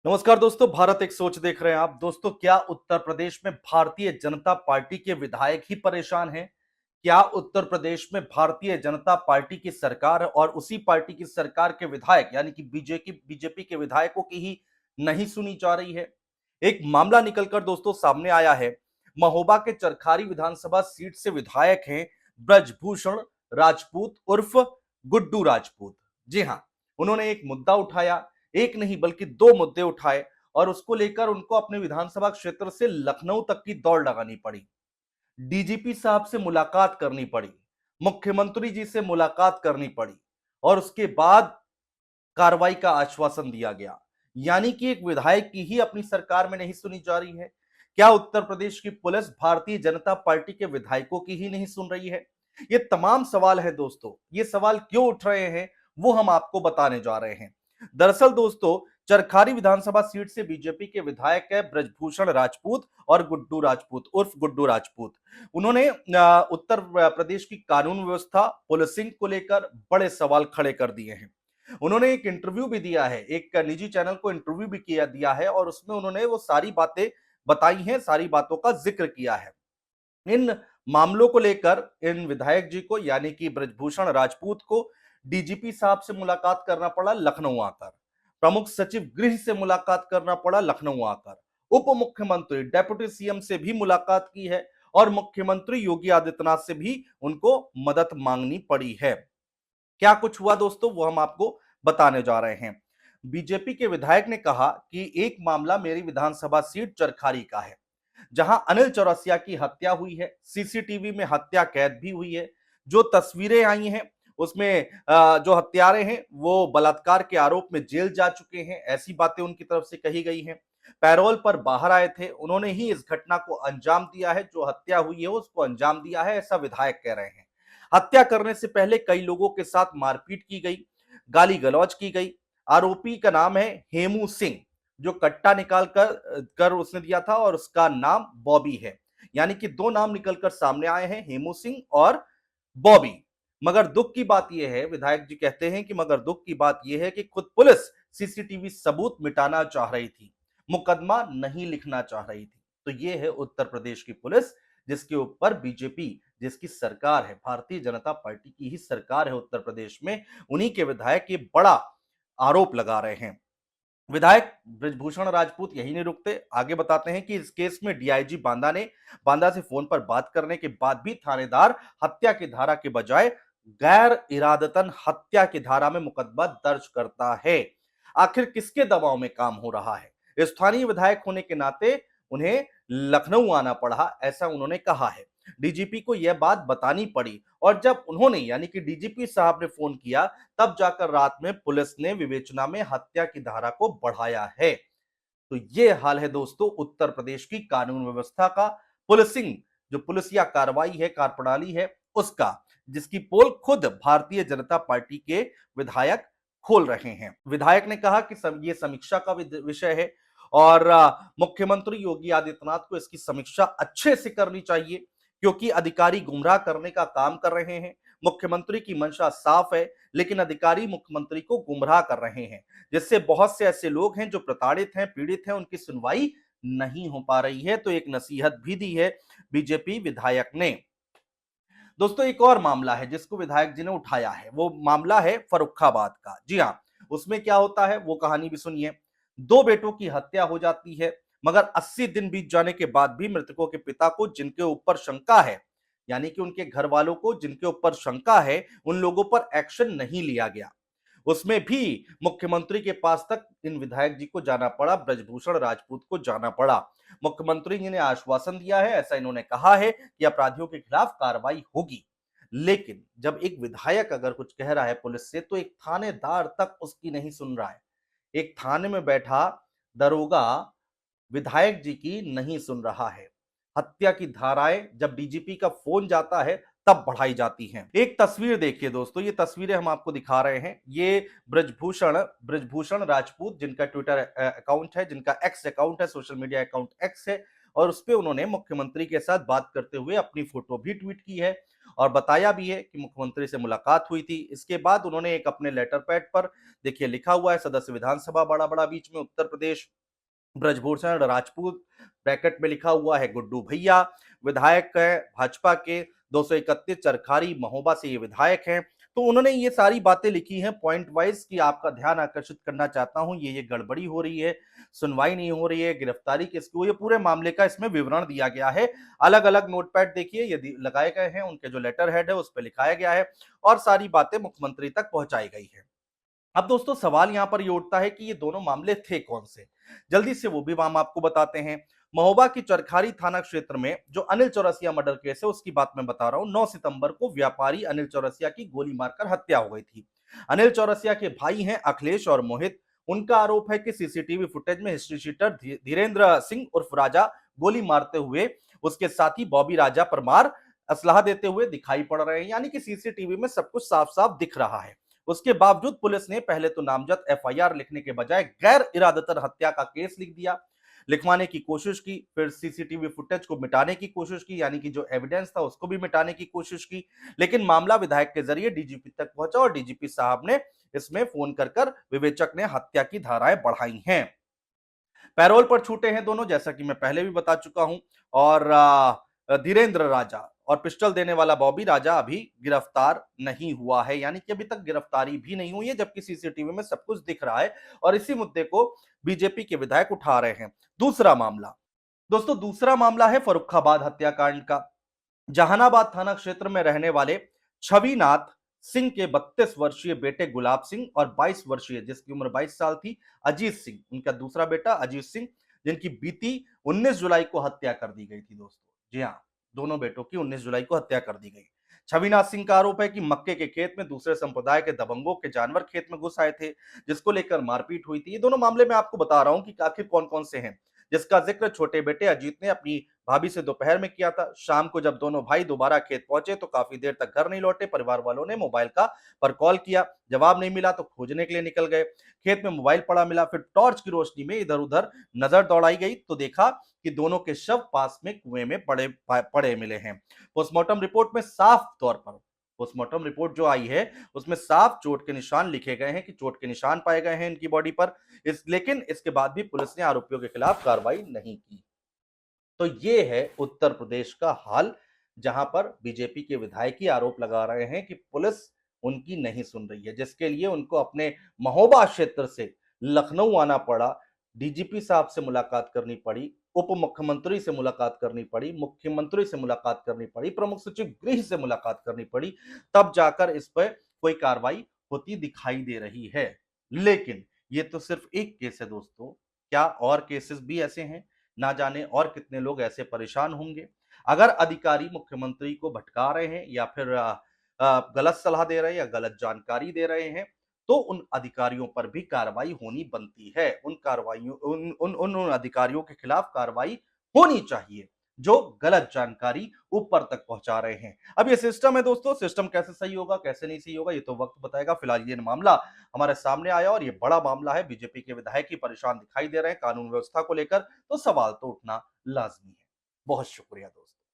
नमस्कार दोस्तों, भारत एक सोच देख रहे हैं आप। दोस्तों, क्या उत्तर प्रदेश में भारतीय जनता पार्टी के विधायक ही परेशान हैं? क्या उत्तर प्रदेश में भारतीय जनता पार्टी की सरकार और उसी पार्टी की सरकार के विधायक यानी कि बीजेपी के विधायकों की ही नहीं सुनी जा रही है? एक मामला निकलकर दोस्तों सामने आया है। महोबा के चरखारी विधानसभा सीट से विधायक हैं ब्रजभूषण राजपूत उर्फ गुड्डू राजपूत। जी हां, उन्होंने एक मुद्दा उठाया, एक नहीं बल्कि दो मुद्दे उठाए और उसको लेकर उनको अपने विधानसभा क्षेत्र से लखनऊ तक की दौड़ लगानी पड़ी। डीजीपी साहब से मुलाकात करनी पड़ी, मुख्यमंत्री जी से मुलाकात करनी पड़ी और उसके बाद कार्रवाई का आश्वासन दिया गया। यानी कि एक विधायक की ही अपनी सरकार में नहीं सुनी जा रही है। क्या उत्तर प्रदेश की पुलिस भारतीय जनता पार्टी के विधायकों की ही नहीं सुन रही है? ये तमाम सवाल है दोस्तों। ये सवाल क्यों उठ रहे हैं वो हम आपको बताने जा रहे हैं। दरअसल दोस्तों, चरखारी विधानसभा सीट से बीजेपी के विधायक है ब्रजभूषण राजपूत और गुड्डू राजपूत उर्फ गुड्डू राजपूत। उन्होंने उत्तर प्रदेश की कानून व्यवस्था, पुलिसिंग को लेकर बड़े सवाल खड़े कर दिए हैं। उन्होंने एक इंटरव्यू भी दिया है, एक निजी चैनल को इंटरव्यू भी किया दिया है और उसमें उन्होंने वो सारी बातें बताई हैं, सारी बातों का जिक्र किया है। इन मामलों को लेकर इन विधायक जी को यानी कि ब्रजभूषण राजपूत को डीजीपी साहब से मुलाकात करना पड़ा लखनऊ आकर, प्रमुख सचिव गृह से मुलाकात करना पड़ा लखनऊ आकर, उप मुख्यमंत्री डेप्यूटी सीएम से भी मुलाकात की है और मुख्यमंत्री योगी आदित्यनाथ से भी उनको मदद मांगनी पड़ी है। क्या कुछ हुआ दोस्तों वो हम आपको बताने जा रहे हैं। बीजेपी के विधायक ने कहा कि एक मामला मेरी विधानसभा सीट चरखारी का है, जहां अनिल चौरसिया की हत्या हुई है, सीसीटीवी में हत्या कैद भी हुई है। जो तस्वीरें आई हैं उसमें जो हत्यारे हैं वो बलात्कार के आरोप में जेल जा चुके हैं, ऐसी बातें उनकी तरफ से कही गई हैं। पैरोल पर बाहर आए थे, उन्होंने ही इस घटना को अंजाम दिया है, जो हत्या हुई है उसको अंजाम दिया है, ऐसा विधायक कह रहे हैं। हत्या करने से पहले कई लोगों के साथ मारपीट की गई, गाली गलौज की गई। आरोपी का नाम है हेमू सिंह, जो कट्टा निकाल कर उसने दिया था और उसका नाम बॉबी है। यानी कि दो नाम निकलकर सामने आए हैं, हेमू सिंह और बॉबी। मगर दुख की बात यह है, विधायक जी कहते हैं कि मगर दुख की बात यह है कि खुद पुलिस सीसीटीवी सबूत मिटाना चाह रही थी, मुकदमा नहीं लिखना चाह रही थी। तो यह है उत्तर प्रदेश की पुलिस, जिसके ऊपर बीजेपी, जिसकी सरकार है, भारतीय जनता पार्टी की ही सरकार है उत्तर प्रदेश में, उन्हीं के विधायक ये बड़ा आरोप लगा रहे हैं। विधायक ब्रजभूषण राजपूत यही नहीं रुकते, आगे बताते हैं कि इस केस में डीआईजी बांदा से फोन पर बात करने के बाद भी थानेदार हत्या की धारा के बजाय गैर इरादतन हत्या की धारा में मुकदमा दर्ज करता है। आखिर किसके दबाव में काम हो रहा है? स्थानीय विधायक होने के नाते उन्हें लखनऊ आना पड़ा, ऐसा उन्होंने कहा है। डीजीपी को यह बात बतानी पड़ी और जब उन्होंने यानी कि डीजीपी साहब ने फोन किया, तब जाकर रात में पुलिस ने विवेचना में हत्या की धारा को बढ़ाया है। तो ये हाल है दोस्तों उत्तर प्रदेश की कानून व्यवस्था का, पुलिसिंग, जो पुलिसिया कार्रवाई है, कार्यप्रणाली है उसका, जिसकी पोल खुद भारतीय जनता पार्टी के विधायक खोल रहे हैं। विधायक ने कहा कि ये समीक्षा का विषय है और मुख्यमंत्री योगी आदित्यनाथ को इसकी समीक्षा अच्छे से करनी चाहिए, क्योंकि अधिकारी गुमराह करने का काम कर रहे हैं। मुख्यमंत्री की मंशा साफ है, लेकिन अधिकारी मुख्यमंत्री को गुमराह कर रहे हैं, जिससे बहुत से ऐसे लोग हैं जो प्रताड़ित हैं, पीड़ित हैं, उनकी सुनवाई नहीं हो पा रही है। तो एक नसीहत भी दी है बीजेपी विधायक ने। दोस्तों, एक और मामला है जिसको विधायक जी ने उठाया है, वो मामला है फर्रुखाबाद का। जी हाँ, उसमें क्या होता है वो कहानी भी सुनिए। दो बेटों की हत्या हो जाती है, मगर 80 दिन बीत जाने के बाद भी मृतकों के पिता को जिनके ऊपर शंका है, यानी कि उनके घर वालों को जिनके ऊपर शंका है, उन लोगों पर एक्शन नहीं लिया गया। उसमें भी मुख्यमंत्री के पास तक इन विधायक जी को जाना पड़ा, ब्रजभूषण राजपूत को जाना पड़ा। मुख्यमंत्री जी ने आश्वासन दिया है, ऐसा इन्होंने कहा है कि अपराधियों के खिलाफ कार्रवाई होगी। लेकिन जब एक विधायक अगर कुछ कह रहा है पुलिस से, तो एक थानेदार तक उसकी नहीं सुन रहा है। एक थाने में बैठा दरोगा विधायक जी की नहीं सुन रहा है। हत्या की धाराएं जब डीजीपी का फोन जाता है तब बढ़ाई जाती हैं। एक तस्वीर देखिए दोस्तों, ये तस्वीरें हम आपको दिखा रहे हैं। ये ब्रजभूषण राजपूत, जिनका ट्विटर अकाउंट है, जिनका एक्स अकाउंट है, सोशल मीडिया अकाउंट एक्स है, और उस पे उन्होंने मुख्यमंत्री के साथ बात करते हुए अपनी फोटो भी ट्वीट की है और बताया भी है कि मुख्यमंत्री से मुलाकात हुई थी। इसके बाद उन्होंने एक अपने लेटर पैड पर देखिए लिखा हुआ है, सदस्य विधानसभा बड़ा बड़ा बीच में उत्तर प्रदेश, ब्रजभूषण राजपूत, ब्रैकेट में लिखा हुआ है गुड्डू भैया, विधायक है भाजपा के 231 चरखारी महोबा से ये विधायक हैं। तो उन्होंने ये सारी बातें लिखी हैं पॉइंट वाइज कि आपका ध्यान आकर्षित करना चाहता हूं, ये गड़बड़ी हो रही है, सुनवाई नहीं हो रही है, गिरफ्तारी किसकी हुई है, पूरे मामले का इसमें विवरण दिया गया है। अलग अलग नोटपैड देखिए ये लगाए गए हैं, उनके जो लेटर हेड है उस पर लिखाया गया है और सारी बातें मुख्यमंत्री तक पहुंचाई गई है। अब दोस्तों सवाल यहां पर ये उठता है कि ये दोनों मामले थे कौन से। जल्दी से वो भी हम आपको बताते हैं। महोबा की चरखारी थाना क्षेत्र में जो अनिल चौरसिया मर्डर केस है उसकी बात मैं बता रहा हूं। 9 सितंबर को व्यापारी अनिल चौरसिया की गोली मारकर हत्या हो गई थी। अनिल चौरसिया के भाई हैं अखिलेश और मोहित। उनका आरोप है कि सीसीटीवी फुटेज में हिस्ट्री शीटर धीरेन्द्र सिंह उर्फ राजा गोली मारते हुए उसके साथी बॉबी राजा परमार असलाह देते हुए दिखाई पड़ रहे हैं, यानी कि सीसीटीवी में सब कुछ साफ साफ दिख रहा है। उसके बावजूद पुलिस ने पहले तो नामजद एफआईआर लिखने के बजाय गैर इरादतन हत्या का केस लिख दिया, लिखवाने की कोशिश की, फिर सीसीटीवी फुटेज को मिटाने की कोशिश की, यानी कि जो एविडेंस था उसको भी मिटाने की कोशिश की। लेकिन मामला विधायक के जरिए डीजीपी तक पहुंचा और डीजीपी साहब ने इसमें फोन कर विवेचक ने हत्या की धाराएं बढ़ाई हैं। पैरोल पर छूटे हैं दोनों, जैसा कि मैं पहले भी बता चुका हूं। और धीरेन्द्र राजा और पिस्टल देने वाला बॉबी राजा अभी गिरफ्तार नहीं हुआ है, यानी कि अभी तक गिरफ्तारी भी नहीं हुई है, जबकि सीसीटीवी में सब कुछ दिख रहा है और इसी मुद्दे को बीजेपी के विधायक उठा रहे हैं। दूसरा मामला दोस्तों, दूसरा मामला है फर्रुखाबाद हत्याकांड का। जहानाबाद थाना क्षेत्र में रहने वाले छविनाथ सिंह के 32 वर्षीय बेटे गुलाब सिंह और 22 वर्षीय, जिसकी उम्र 22 साल थी, अजीत सिंह, उनका दूसरा बेटा अजीत सिंह, जिनकी बीती 19 जुलाई को हत्या कर दी गई थी दोस्तों। जी हाँ, दोनों बेटों की 19 जुलाई को हत्या कर दी गई। छविनाथ सिंह का आरोप है कि मक्के के खेत में दूसरे संप्रदाय के दबंगों के जानवर खेत में घुस आए थे, जिसको लेकर मारपीट हुई थी। ये दोनों मामले मैं आपको बता रहा हूं कि आखिर कौन कौन से हैं, जिसका जिक्र छोटे बेटे अजीत ने अपनी भाभी से दोपहर में किया था। शाम को जब दोनों भाई दोबारा खेत पहुंचे तो काफी देर तक घर नहीं लौटे। परिवार वालों ने मोबाइल का पर कॉल किया, जवाब नहीं मिला तो खोजने के लिए निकल गए। खेत में मोबाइल पड़ा मिला, फिर टॉर्च की रोशनी में इधर उधर नजर दौड़ाई गई तो देखा कि दोनों के शव पास में कुएं में पड़े मिले हैं। पोस्टमार्टम रिपोर्ट में साफ तौर पर, पोस्टमार्टम रिपोर्ट जो आई है उसमें साफ चोट के निशान लिखे गए हैं कि चोट के निशान पाए गए हैं इनकी बॉडी पर। लेकिन इसके बाद भी पुलिस ने आरोपियों के खिलाफ कार्रवाई नहीं की। तो ये है उत्तर प्रदेश का हाल, जहां पर बीजेपी के विधायक ही आरोप लगा रहे हैं कि पुलिस उनकी नहीं सुन रही है, जिसके लिए उनको अपने महोबा क्षेत्र से लखनऊ आना पड़ा, डीजीपी साहब से मुलाकात करनी पड़ी, उप मुख्यमंत्री से मुलाकात करनी पड़ी, मुख्यमंत्री से मुलाकात करनी पड़ी, प्रमुख सचिव गृह से मुलाकात करनी पड़ी, तब जाकर इस पर कोई कार्रवाई होती दिखाई दे रही है। लेकिन ये तो सिर्फ एक केस है दोस्तों, क्या और केसेस भी ऐसे हैं? ना जाने और कितने लोग ऐसे परेशान होंगे। अगर अधिकारी मुख्यमंत्री को भटका रहे हैं या फिर गलत सलाह दे रहे हैं या गलत जानकारी दे रहे हैं, तो उन अधिकारियों पर भी कार्रवाई होनी बनती है। उन कार्रवाइयों उन उन उन उन अधिकारियों के खिलाफ कार्रवाई होनी चाहिए जो गलत जानकारी ऊपर तक पहुंचा रहे हैं। अब ये सिस्टम है दोस्तों, सिस्टम कैसे सही होगा कैसे नहीं सही होगा ये तो वक्त बताएगा। फिलहाल ये मामला हमारे सामने आया और ये बड़ा मामला है, बीजेपी के विधायक ही परेशान दिखाई दे रहे हैं कानून व्यवस्था को लेकर, तो सवाल तो उठना लाजमी है। बहुत शुक्रिया दोस्तों।